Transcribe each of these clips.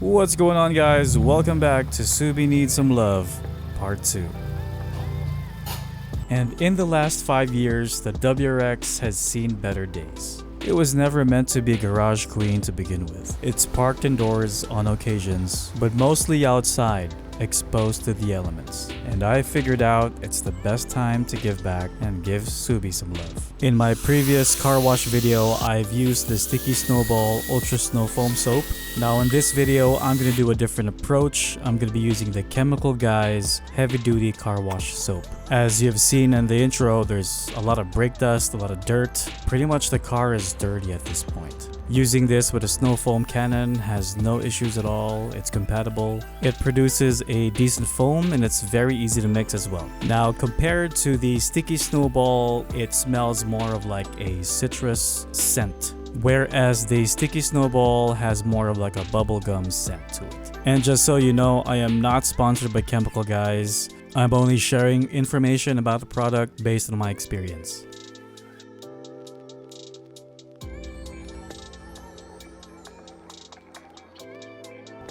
What's going on, guys? Welcome back to Subie Needs Some Love, Part 2. And in the last 5 years, the WRX has seen better days. It was never meant to be a garage queen to begin with. It's parked indoors on occasions, but mostly outside, exposed to the elements. And I figured out it's the best time to give back and give Subie some love. In my previous car wash video, I've used the Sticky Snowball Ultra Snow Foam Soap. Now in this video, I'm going to do a different approach. I'm going to be using the Chemical Guys Heavy Duty Car Wash Soap. As you've seen in the intro, there's a lot of brake dust, a lot of dirt. Pretty much the car is dirty at this point. Using this with a snow foam cannon has no issues at all. It's compatible. It produces a decent foam and it's very easy to mix as well. Now compared to the Sticky Snowball, it smells more of like a citrus scent, whereas the Sticky Snowball has more of like a bubblegum scent to it. And just so you know, I am not sponsored by Chemical Guys. I'm only sharing information about the product based on my experience.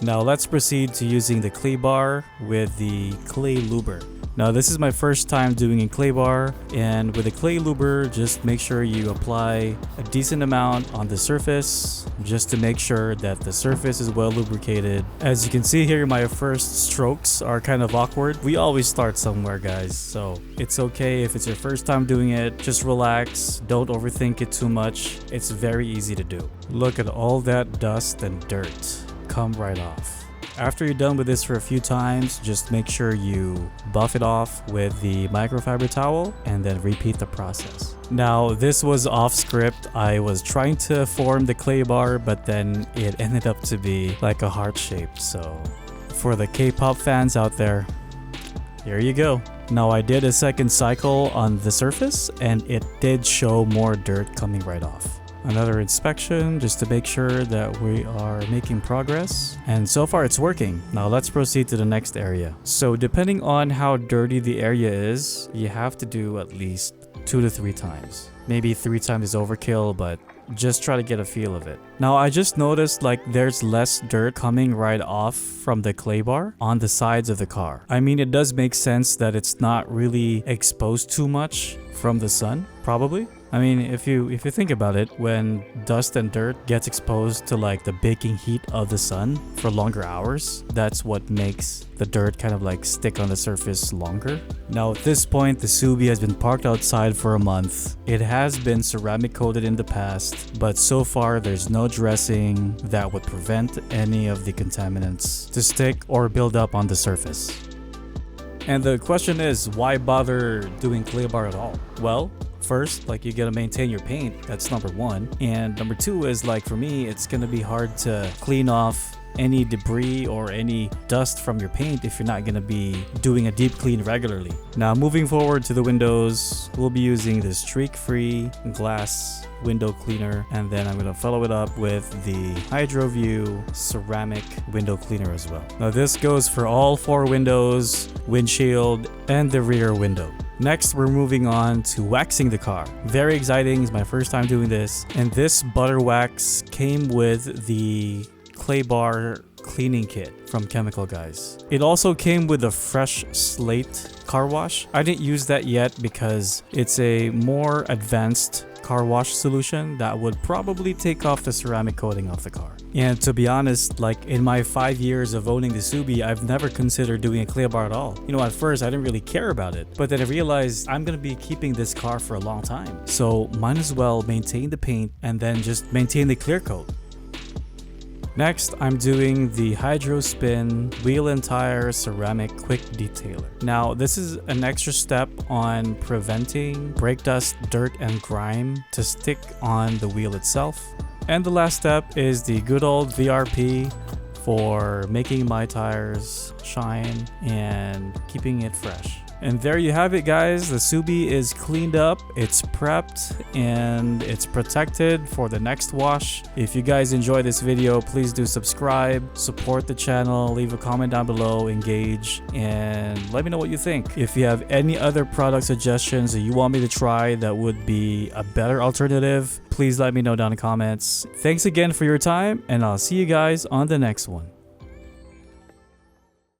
Now let's proceed to using the Claybar with the clay luber. Now this is my first time doing a Claybar, and with the clay luber, just make sure you apply a decent amount on the surface just to make sure that the surface is well lubricated. As you can see here, my first strokes are kind of awkward. We always start somewhere, guys, so it's okay if it's your first time doing it. Just relax, don't overthink it too much. It's very easy to do. Look at all that dust and dirt come right off. After you're done with this for a few times, just make sure you buff it off with the microfiber towel and then repeat the process. Now this was off script. I was trying to form the clay bar, but then it ended up to be like a heart shape. So for the K-pop fans out there, here you go. Now I did a second cycle on the surface and it did show more dirt coming right off. Another inspection just to make sure that we are making progress, and so far it's working. Now let's proceed to the next area. So depending on how dirty the area is, you have to do at least 2 to 3 times. Maybe 3 times is overkill, but just try to get a feel of it. Now I just noticed like there's less dirt coming right off from the clay bar on the sides of the car. I mean, it does make sense that it's not really exposed too much from the sun, probably. I mean, if you think about it, when dust and dirt gets exposed to like the baking heat of the sun for longer hours, that's what makes the dirt kind of like stick on the surface longer. Now at this point, the Subie has been parked outside for a month. It has been ceramic coated in the past, but so far there's no dressing that would prevent any of the contaminants to stick or build up on the surface. And the question is, why bother doing Claybar at all? Well, first, like, you gotta maintain your paint. That's number one. And number two is, like, for me, it's gonna be hard to clean off any debris or any dust from your paint if you're not gonna be doing a deep clean regularly. Now moving forward to the windows, we'll be using the streak-free glass window cleaner, and then I'm gonna follow it up with the HydroView ceramic window cleaner as well. Now this goes for all 4 windows, windshield, and the rear window. Next, we're moving on to waxing the car. Very exciting, it's my first time doing this. And this butter wax came with the Claybar cleaning kit from Chemical Guys. It also came with a fresh slate car wash. I didn't use that yet because it's a more advanced car wash solution that would probably take off the ceramic coating off the car. And to be honest, like in my 5 years of owning the Subie, I've never considered doing a Claybar at all. You know, at first I didn't really care about it, but then I realized I'm gonna be keeping this car for a long time. So might as well maintain the paint and then just maintain the clear coat. Next, I'm doing the Hydro Spin Wheel and Tire Ceramic Quick Detailer. Now, this is an extra step on preventing brake dust, dirt, and grime to stick on the wheel itself. And the last step is the good old VRP for making my tires shine and keeping it fresh. And there you have it, guys. The Subie is cleaned up, it's prepped, and it's protected for the next wash. If you guys enjoy this video, please do subscribe, support the channel, leave a comment down below, engage, and let me know what you think. If you have any other product suggestions that you want me to try that would be a better alternative, please let me know down in the comments. Thanks again for your time, and I'll see you guys on the next one.